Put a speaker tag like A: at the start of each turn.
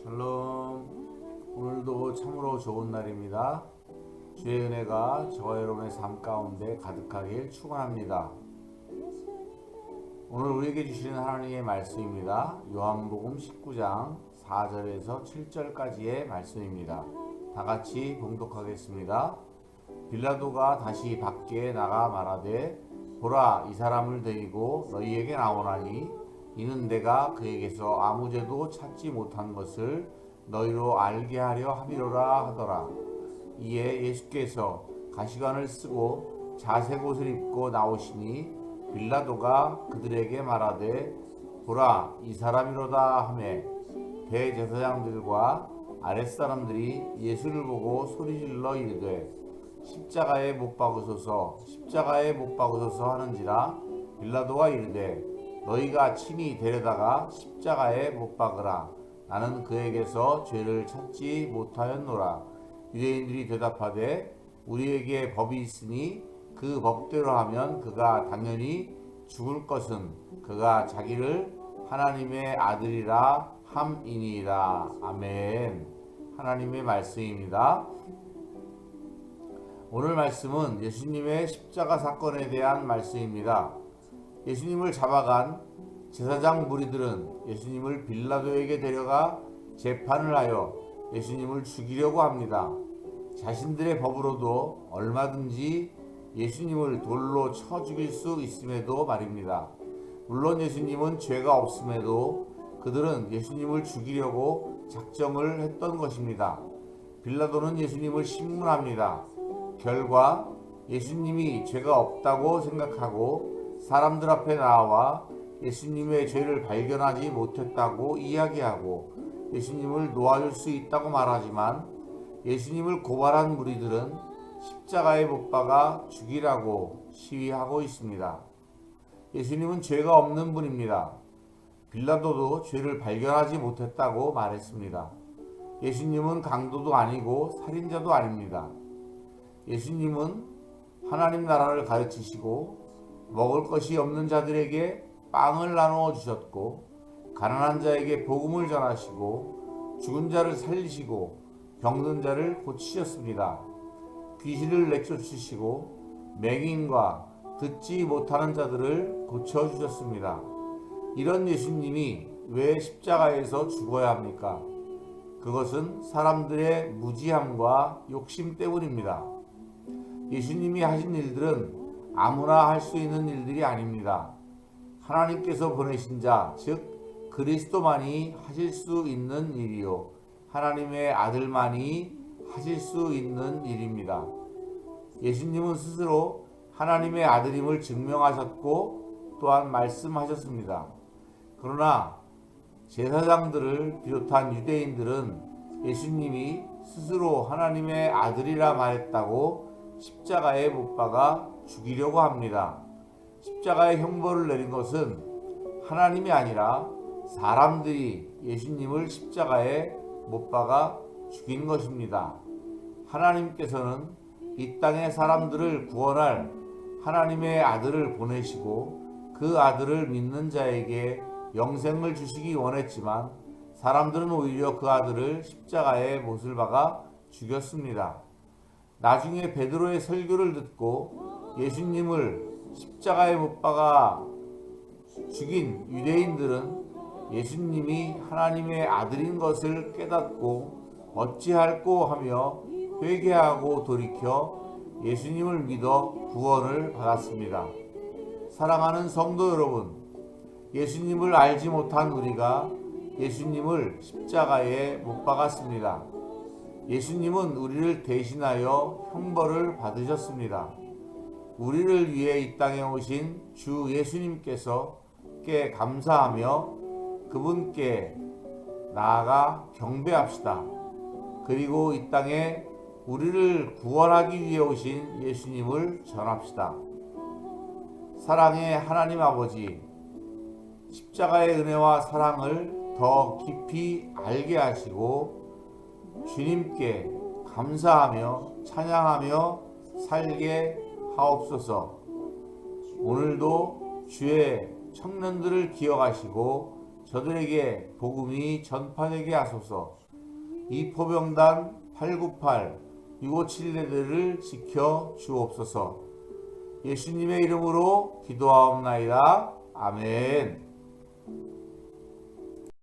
A: 샬롬. 오늘도 참으로 좋은 날입니다. 주의 은혜가 저와 여러분의 삶 가운데 가득하길 축원합니다. 오늘 우리에게 주시는 하나님의 말씀입니다. 요한복음 19장 4절에서 7절까지의 말씀입니다. 다 같이 봉독하겠습니다. 빌라도가 다시 밖에 나가 말하되 보라, 이 사람을 데리고 너희에게 나오나니 이는 내가 그에게서 아무 죄도 찾지 못한 것을 너희로 알게 하려 함이로라 하더라. 이에 예수께서 가시관을 쓰고 자색 옷을 입고 나오시니 빌라도가 그들에게 말하되 보라, 이 사람이로다 하매 대제사장들과 아랫사람들이 예수를 보고 소리질러 이르되 십자가에 못 박으소서, 십자가에 못 박으소서 하는지라. 빌라도가 이르되 너희가 친히 데려다가 십자가에 못 박으라. 나는 그에게서 죄를 찾지 못하였노라. 유대인들이 대답하되 우리에게 법이 있으니 그 법대로 하면 그가 당연히 죽을 것은 그가 자기를 하나님의 아들이라 함이니이다. 아멘. 하나님의 말씀입니다. 오늘 말씀은 예수님의 십자가 사건에 대한 말씀입니다. 예수님을 잡아간 제사장 무리들은 예수님을 빌라도에게 데려가 재판을 하여 예수님을 죽이려고 합니다. 자신들의 법으로도 얼마든지 예수님을 돌로 쳐 죽일 수 있음에도 말입니다. 물론 예수님은 죄가 없음에도 그들은 예수님을 죽이려고 작정을 했던 것입니다. 빌라도는 예수님을 신문합니다. 결과 예수님이 죄가 없다고 생각하고 사람들 앞에 나와 예수님의 죄를 발견하지 못했다고 이야기하고 예수님을 놓아줄 수 있다고 말하지만 예수님을 고발한 무리들은 십자가에 못 박아 죽이라고 시위하고 있습니다. 예수님은 죄가 없는 분입니다. 빌라도도 죄를 발견하지 못했다고 말했습니다. 예수님은 강도도 아니고 살인자도 아닙니다. 예수님은 하나님 나라를 가르치시고 먹을 것이 없는 자들에게 빵을 나누어 주셨고 가난한 자에게 복음을 전하시고 죽은 자를 살리시고 병든 자를 고치셨습니다. 귀신을 내쫓으시고 맹인과 듣지 못하는 자들을 고쳐주셨습니다. 이런 예수님이 왜 십자가에서 죽어야 합니까? 그것은 사람들의 무지함과 욕심 때문입니다. 예수님이 하신 일들은 아무나 할 수 있는 일들이 아닙니다. 하나님께서 보내신 자, 즉 그리스도만이 하실 수 있는 일이요 하나님의 아들만이 하실 수 있는 일입니다. 예수님은 스스로 하나님의 아들임을 증명하셨고 또한 말씀하셨습니다. 그러나 제사장들을 비롯한 유대인들은 예수님이 스스로 하나님의 아들이라 말했다고 십자가에 못 박아 죽이려고 합니다. 십자가의 형벌을 내린 것은 하나님이 아니라 사람들이 예수님을 십자가에 못 박아 죽인 것입니다. 하나님께서는 이 땅의 사람들을 구원할 하나님의 아들을 보내시고 그 아들을 믿는 자에게 영생을 주시기 원했지만 사람들은 오히려 그 아들을 십자가에 못을 박아 죽였습니다. 나중에 베드로의 설교를 듣고 예수님을 십자가에 못 박아 죽인 유대인들은 예수님이 하나님의 아들인 것을 깨닫고 어찌할꼬 하며 회개하고 돌이켜 예수님을 믿어 구원을 받았습니다. 사랑하는 성도 여러분, 예수님을 알지 못한 우리가 예수님을 십자가에 못 박았습니다. 예수님은 우리를 대신하여 형벌을 받으셨습니다. 우리를 위해 이 땅에 오신 주 예수님께서께 감사하며 그분께 나아가 경배합시다. 그리고 이 땅에 우리를 구원하기 위해 오신 예수님을 전합시다. 사랑의 하나님 아버지, 십자가의 은혜와 사랑을 더 깊이 알게 하시고 주님께 감사하며 찬양하며 살게 하옵소서. 오늘도 주의 청년들을 기억하시고 저들에게 복음이 전파되게 하소서. 이 포병단 898, 657대들을 지켜 주옵소서. 예수님의 이름으로 기도하옵나이다. 아멘.